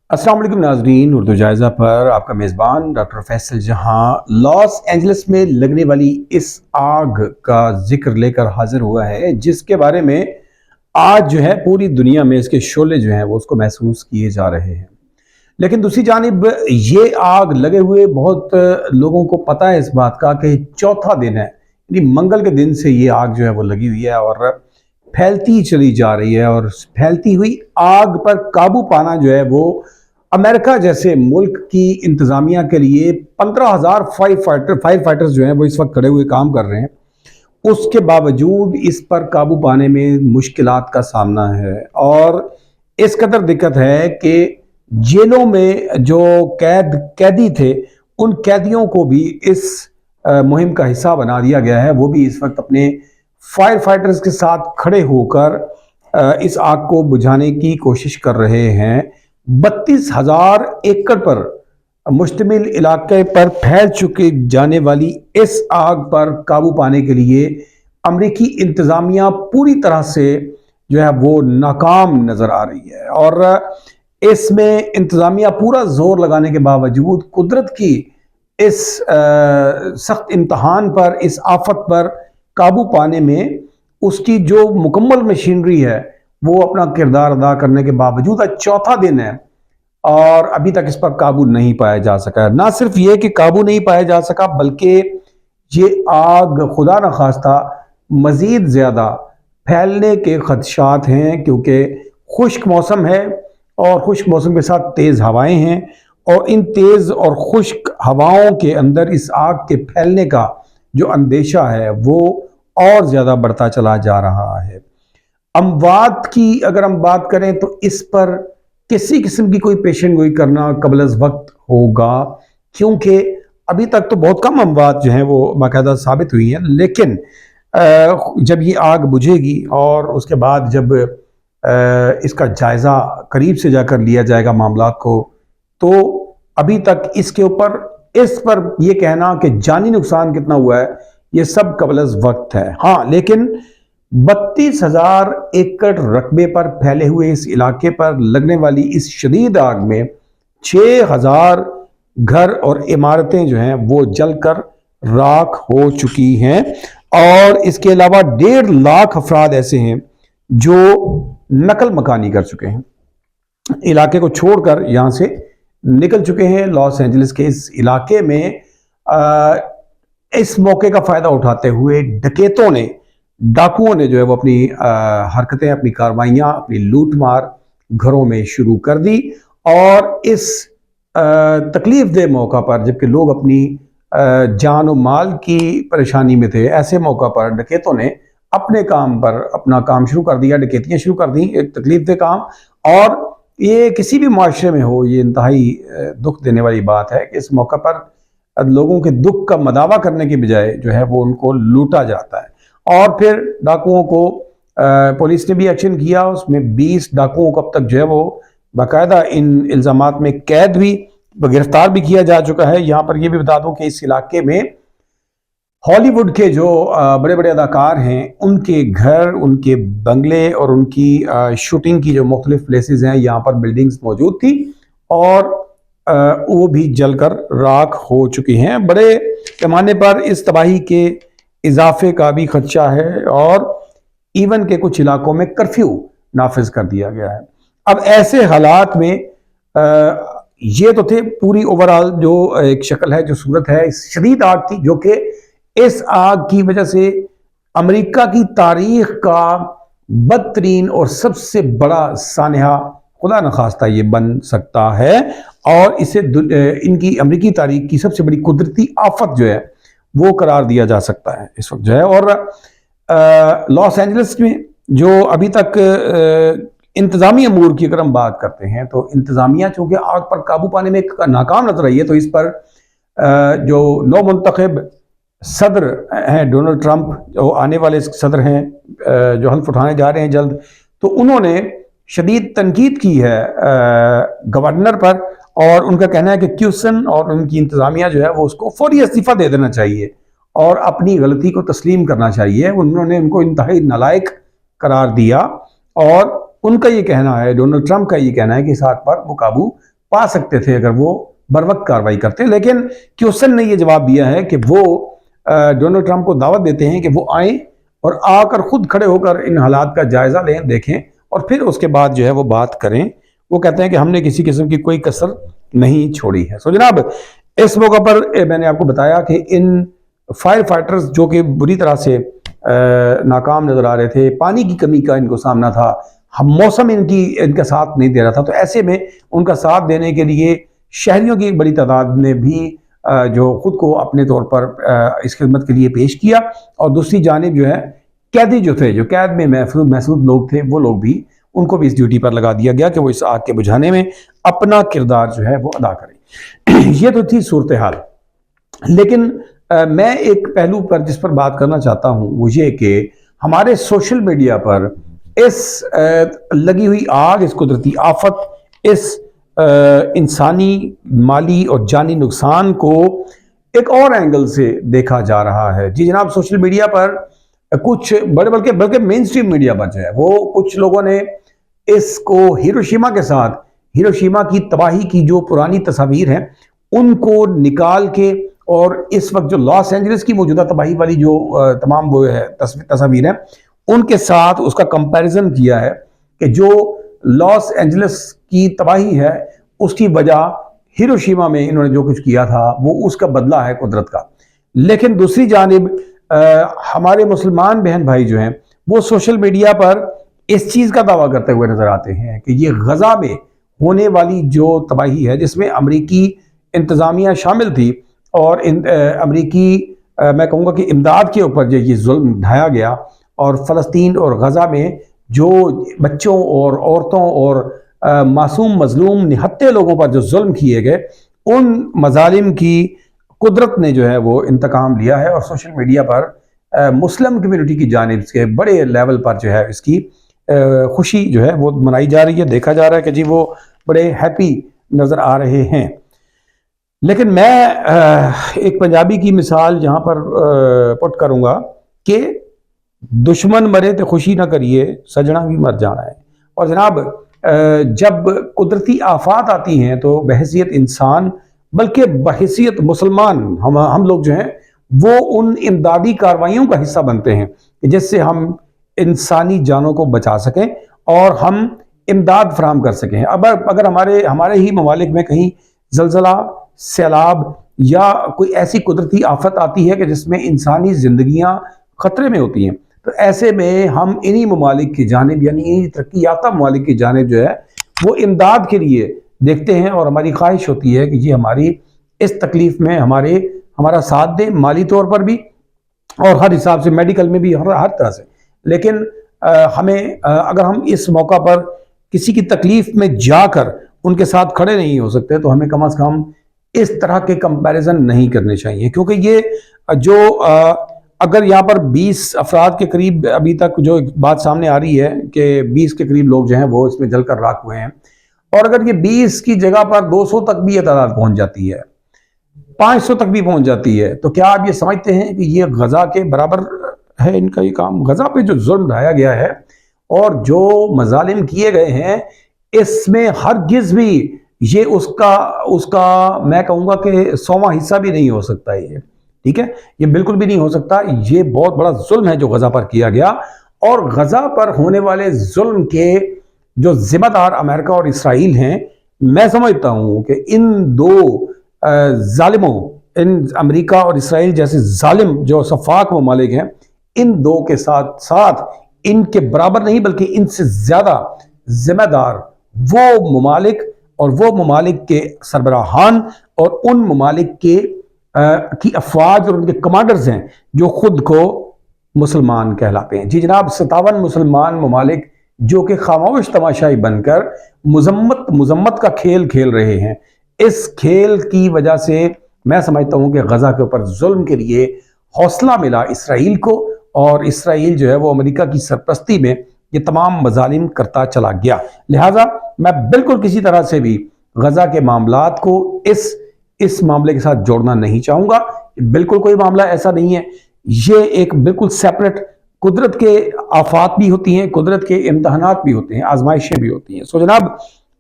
अस्सलाम वालेकुम नाजरीन, उर्दू जायज़ा पर आपका मेज़बान डॉक्टर फैसल जहां लॉस एंजलिस में लगने वाली इस आग का जिक्र लेकर हाजिर हुआ है, जिसके बारे में आज जो है पूरी दुनिया में इसके शोले जो हैं वो उसको महसूस किए जा रहे हैं। लेकिन दूसरी जानिब ये आग लगे हुए बहुत लोगों को पता है इस बात का कि चौथा दिन है, यानी मंगल के दिन से ये आग जो है वो लगी हुई है और फैलती चली जा रही है। और फैलती हुई आग पर काबू पाना जो है वो अमेरिका जैसे मुल्क की इंतजामिया के लिए 15,000 फायर फाइटर्स जो हैं वो इस वक्त खड़े हुए काम कर रहे हैं। उसके बावजूद इस पर काबू पाने में मुश्किलात का सामना है और इस कदर दिक्कत है कि जेलों में जो कैदी थे, उन कैदियों को भी इस मुहिम का हिस्सा बना दिया गया है। वो भी इस वक्त अपने फायर फाइटर्स के साथ खड़े होकर इस आग को बुझाने की कोशिश कर रहे हैं। 32,000 एकड़ पर मुश्तमिल इलाके पर फैल चुके जाने वाली इस आग पर काबू पाने के लिए अमरीकी इंतजामिया पूरी तरह से जो है वो नाकाम नजर आ रही है। और इसमें इंतजामिया पूरा जोर लगाने के बावजूद कुदरत की इस सख्त इम्तहान पर, इस आफत पर काबू पाने में उसकी जो मुकम्मल मशीनरी है वो अपना किरदार अदा करने के बावजूद आज चौथा दिन है और अभी तक इस पर काबू नहीं पाया जा सका। ना सिर्फ ये कि काबू नहीं पाया जा सका, बल्कि ये आग खुदा न खास्ता मजीद ज़्यादा फैलने के खदशात हैं, क्योंकि खुश्क मौसम है और खुश्क मौसम के साथ तेज़ हवाएं हैं और इन तेज़ और खुश्क हवाओं के अंदर इस आग के फैलने का जो अंदेशा है वो और ज़्यादा बढ़ता चला जा रहा है। अमवात की अगर हम बात करें तो इस पर किसी किस्म की कोई पेशन गोई करना कबल अज़ वक्त होगा, क्योंकि अभी तक तो बहुत कम अमवात जो हैं वो बाकायदा साबित हुई हैं। लेकिन जब ये आग बुझेगी और उसके बाद जब इसका जायज़ा करीब से जाकर लिया जाएगा मामलात को, तो अभी तक इसके ऊपर इस पर यह कहना कि जानी नुकसान कितना हुआ है ये सब कबल अज़ वक्त है। हाँ, लेकिन 32,000 एकड़ रकबे पर फैले हुए इस इलाके पर लगने वाली इस शदीद आग में 6,000 घर और इमारतें जो हैं वो जलकर राख हो चुकी हैं और इसके अलावा 1.5 लाख अफराद ऐसे हैं जो नकल मकानी कर चुके हैं, इलाके को छोड़कर यहाँ से निकल चुके हैं। लॉस एंजलिस के इस इलाके में इस मौके का फ़ायदा उठाते हुए डाकुओं ने जो है वो अपनी हरकतें, अपनी कार्रवाइयाँ, अपनी लूट मार घरों में शुरू कर दी। और इस तकलीफ दे मौका पर, जबकि लोग अपनी जान और माल की परेशानी में थे, ऐसे मौका पर डकैतों ने अपने काम पर अपना काम शुरू कर दिया, डकैतियाँ शुरू कर दी, एक तकलीफ दे काम। और ये किसी भी माशरे में हो, ये इंतहाई दुख देने वाली बात है कि इस मौका पर लोगों के दुख का मदावा करने की बजाय जो है वो उनको लूटा जाता है। और फिर डाकुओं को पुलिस ने भी एक्शन किया, उसमें 20 डाकुओं को अब तक जो है वो बाकायदा इन इल्ज़ामात में कैद भी, गिरफ्तार भी किया जा चुका है। यहाँ पर यह भी बता दूं कि इस इलाके में हॉलीवुड के जो बड़े बड़े अदाकार हैं उनके घर, उनके बंगले और उनकी शूटिंग की जो मुख्तलिफ प्लेसेस हैं, यहाँ पर बिल्डिंग्स मौजूद थी और वो भी जलकर राख हो चुकी हैं। बड़े पैमाने पर इस तबाही के इजाफे का भी खदशा है और इवन के कुछ इलाकों में कर्फ्यू नाफिज कर दिया गया है। अब ऐसे हालात में ये तो थे पूरी ओवरऑल जो एक शक्ल है, जो सूरत है, इस शदीद आग की, जो कि इस आग की वजह से अमेरिका की तारीख का बदतरीन और सबसे बड़ा सानहा खुदा न खास्ता ये बन सकता है और इसे इनकी अमेरिकी तारीख की सबसे बड़ी कुदरती आफत जो है वो करार दिया जा सकता है इस वक्त जो है। और लॉस एंजलिस में जो अभी तक इंतजामी अमूर की अगर हम बात करते हैं तो इंतजामिया चूंकि आग पर काबू पाने में नाकाम नजर आई है, तो इस पर जो नौ मुंतखब सदर हैं डोनाल्ड ट्रंप, जो आने वाले सदर हैं जो हल्फ उठाने जा रहे हैं जल्द, तो उन्होंने शदीद तनकीद की है गवर्नर पर और उनका कहना है कि क्यूसन और उनकी इंतजामिया जो है वो उसको फौरी इस्तीफा दे देना चाहिए और अपनी गलती को तस्लीम करना चाहिए। उन्होंने उनको इंतहाई नालायक करार दिया और उनका ये कहना है, डोनाल्ड ट्रंप का ये कहना है कि इस आग पर वो काबू पा सकते थे अगर वो बर वक्त कार्रवाई करते। लेकिन क्यूसन ने ये जवाब दिया है कि वो डोनाल्ड ट्रंप को दावत देते हैं कि वो आए और आकर खुद खड़े होकर इन हालात का जायजा लें, देखें और फिर उसके बाद जो है वो बात करें। वो कहते हैं कि हमने किसी किस्म की कोई कसर नहीं छोड़ी है। सो जनाब, इस मौका पर मैंने आपको बताया कि इन फायर फाइटर्स जो कि बुरी तरह से नाकाम नजर आ रहे थे, पानी की कमी का इनको सामना था, हम मौसम इनका साथ नहीं दे रहा था, तो ऐसे में उनका साथ देने के लिए शहरियों की एक बड़ी तादाद ने भी जो खुद को अपने तौर पर इस खिदमत के लिए पेश किया। और दूसरी जानिब जो है कैदी जो थे, जो कैद में महसूद लोग थे, वो लोग भी, उनको भी इस ड्यूटी पर लगा दिया गया कि वो इस आग के बुझाने में अपना किरदार जो है वो अदा करें। ये तो थी सूरत हाल। लेकिन मैं एक पहलू पर जिस पर बात करना चाहता हूं वो ये कि हमारे सोशल मीडिया पर इस लगी हुई आग, इस कुदरती आफत, इस इंसानी, माली और जानी नुकसान को एक और एंगल से देखा जा रहा है। जी जनाब, सोशल मीडिया पर कुछ बड़े बल्कि मेन स्ट्रीम मीडिया पर जो है वो कुछ लोगों ने इसको हिरोशिमा के साथ, हिरोशिमा की तबाही की जो पुरानी तस्वीर हैं उनको निकाल के, और इस वक्त जो लॉस एंजलिस की मौजूदा तबाही वाली जो तमाम वो है तस्वीर है उनके साथ उसका कंपैरिजन किया है कि जो लॉस एंजलिस की तबाही है उसकी वजह हिरोशिमा में इन्होंने जो कुछ किया था वो उसका बदला है कुदरत का। लेकिन दूसरी जानिब हमारे मुसलमान बहन भाई जो हैं वो सोशल मीडिया पर इस चीज़ का दावा करते हुए नजर आते हैं कि ये गजा में होने वाली जो तबाही है जिसमें अमरीकी इंतज़ामिया शामिल थी और अमरीकी मैं कहूँगा कि इमदाद के ऊपर जो ये जुल्म ढाया गया, और फ़लस्तीन और गजा में जो बच्चों और औरतों और मासूम मजलूम निहत्ते लोगों पर जो जुल्म किए गए, उन मजालिम की कुदरत ने जो है वो इंतकाम लिया है। और सोशल मीडिया पर मुस्लिम कम्युनिटी की जानिब से बड़े लेवल पर जो है इसकी खुशी जो है वो मनाई जा रही है। देखा जा रहा है कि जी वो बड़े हैप्पी नज़र आ रहे हैं। लेकिन मैं एक पंजाबी की मिसाल यहाँ पर पुट करूँगा कि दुश्मन मरे तो खुशी ना करिए, सजना भी मर जाना है। और जनाब, जब कुदरती आफात आती हैं तो बहैसियत इंसान, बल्कि बहैसियत मुसलमान, हम लोग जो हैं वो उन इमदादी कार्रवाइयों का हिस्सा बनते हैं जिससे हम इंसानी जानों को बचा सकें और हम इमदाद फराहम कर सकें। अब अगर हमारे ही ममालिक में कहीं जलजला, सैलाब या कोई ऐसी कुदरती आफत आती है कि जिसमें इंसानी जिंदगियां खतरे में होती हैं, तो ऐसे में हम इन्हीं ममालिक की जानिब, यानी इन्हीं तरक्की याफ्ता ममालिक की जानिब जो है वो इमदाद के लिए देखते हैं। और हमारी ख्वाहिश होती है कि ये हमारी इस तकलीफ में हमारा साथ दें, माली तौर पर भी और हर हिसाब से, मेडिकल में भी, हर तरह से। लेकिन हमें अगर हम इस मौका पर किसी की तकलीफ में जाकर उनके साथ खड़े नहीं हो सकते तो हमें कम से कम इस तरह के कंपैरिजन नहीं करने चाहिए। क्योंकि ये जो अगर यहाँ पर 20 अफराद के करीब अभी तक जो बात सामने आ रही है कि 20 के करीब लोग जो हैं वो इसमें जलकर राख हुए हैं, और अगर ये 20 की जगह पर 200 तक भी ये तादाद पहुंच जाती है, 500 तक भी पहुंच जाती है, तो क्या आप ये समझते हैं कि ये गजा के बराबर है इनका ये काम? गजा पे जो जुल्म ढाया गया है और जो मजालिम किए गए हैं, इसमें हरगिज भी ये उसका मैं कहूँगा कि 100वां हिस्सा भी नहीं हो सकता ये, ठीक है? ये बिल्कुल भी नहीं हो सकता। ये बहुत बड़ा जुल्म है जो गजा पर किया गया, और गजा पर होने वाले जुल्म के जो जिम्मेदार अमेरिका और इसराइल हैं, मैं समझता हूँ कि इन दो जालिमों, इन अमेरिका और इसराइल जैसे जालिम जो सफाक ममालिक हैं, इन दो के साथ साथ इनके बराबर नहीं बल्कि इनसे ज्यादा जिम्मेदार वो ममालिक और वो ममालिक के सरबराहान और उन ममालिक की अफवाज और उनके कमांडर्स हैं जो खुद को मुसलमान कहलाते हैं। जी जनाब, 57 मुसलमान ममालिक जो कि खामोश तमाशाई बनकर मुजम्मत का खेल खेल रहे हैं। इस खेल की वजह से मैं समझता हूं कि गजा के ऊपर जुल्म के लिए हौसला मिला इसराइल को, और इसराइल जो है वो अमेरिका की सरपरस्ती में ये तमाम मजालिम करता चला गया। लिहाजा मैं बिल्कुल किसी तरह से भी गजा के मामलात को इस मामले के साथ जोड़ना नहीं चाहूंगा। बिल्कुल कोई मामला ऐसा नहीं है, ये एक बिल्कुल सेपरेट, कुदरत के आफात भी होती हैं, कुदरत के इम्तहानात भी होते हैं, आजमाइशें भी होती हैं। सो जनाब,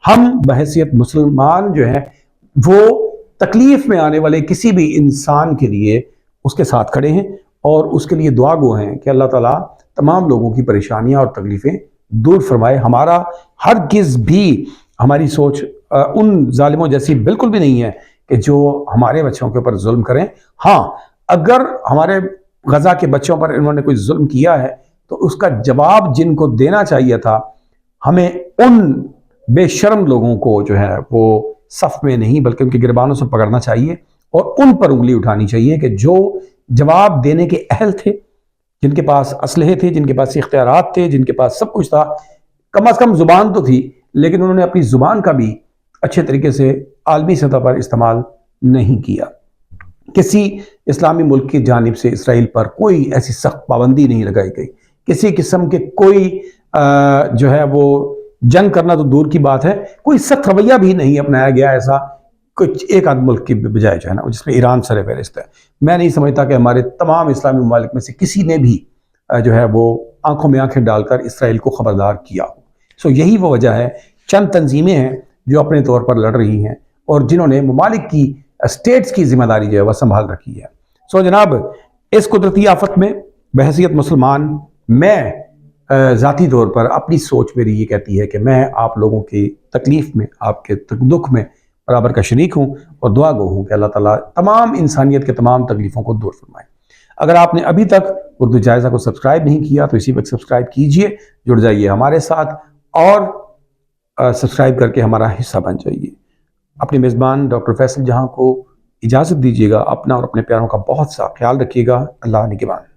ہم بحیثیت مسلمان جو ہے وہ تکلیف میں آنے والے کسی بھی انسان کے لیے اس کے ساتھ کھڑے ہیں اور اس کے لیے دعا گو ہیں کہ اللہ تعالیٰ تمام لوگوں کی پریشانیاں اور تکلیفیں دور فرمائے۔ ہمارا ہرگز بھی ہماری سوچ ان ظالموں جیسی بالکل بھی نہیں ہے کہ جو ہمارے بچوں کے اوپر ظلم کریں۔ ہاں، اگر ہمارے غزہ کے بچوں پر انہوں نے کوئی ظلم کیا ہے تو اس کا جواب جن کو دینا چاہیے تھا، ہمیں ان بے شرم لوگوں کو جو ہے وہ صف میں نہیں بلکہ ان کے گربانوں سے پکڑنا چاہیے اور ان پر انگلی اٹھانی چاہیے کہ جو جواب دینے کے اہل تھے، جن کے پاس اسلحے تھے، جن کے پاس اختیارات تھے، جن کے پاس سب کچھ تھا، کم از کم زبان تو تھی، لیکن انہوں نے اپنی زبان کا بھی اچھے طریقے سے عالمی سطح پر استعمال نہیں کیا۔ کسی اسلامی ملک کی جانب سے اسرائیل پر کوئی ایسی سخت پابندی نہیں لگائی گئی، کسی قسم کے کوئی جو ہے وہ جنگ کرنا تو دور کی بات ہے، کوئی سخت رویہ بھی نہیں اپنایا گیا ایسا کچھ ایک آدھ ملک کی بجائے جو ہے نا، جس میں ایران سر فہرست ہے۔ میں نہیں سمجھتا کہ ہمارے تمام اسلامی ممالک میں سے کسی نے بھی جو ہے وہ آنکھوں میں آنکھیں ڈال کر اسرائیل کو خبردار کیا ہو۔ یہی وہ وجہ ہے، چند تنظیمیں ہیں جو اپنے طور پر لڑ رہی ہیں اور جنہوں نے ممالک کی اسٹیٹس کی ذمہ داری جو ہے وہ سنبھال رکھی ہے۔ جناب، اس قدرتی آفت میں بحیثیت مسلمان میں ذاتی طور پر اپنی سوچ میری یہ کہتی ہے کہ میں آپ لوگوں کی تکلیف میں، آپ کے دکھ میں برابر کا شریک ہوں اور دعا گو ہوں کہ اللہ تعالیٰ تمام انسانیت کے تمام تکلیفوں کو دور فرمائے۔ اگر آپ نے ابھی تک اردو جائزہ کو سبسکرائب نہیں کیا تو اسی وقت سبسکرائب کیجئے، جڑ جائیے ہمارے ساتھ اور سبسکرائب کر کے ہمارا حصہ بن جائیے۔ اپنے میزبان ڈاکٹر فیصل جہاں کو اجازت دیجیے گا، اپنا اور اپنے پیاروں کا بہت سا خیال رکھیے گا۔ اللہ نگہبان۔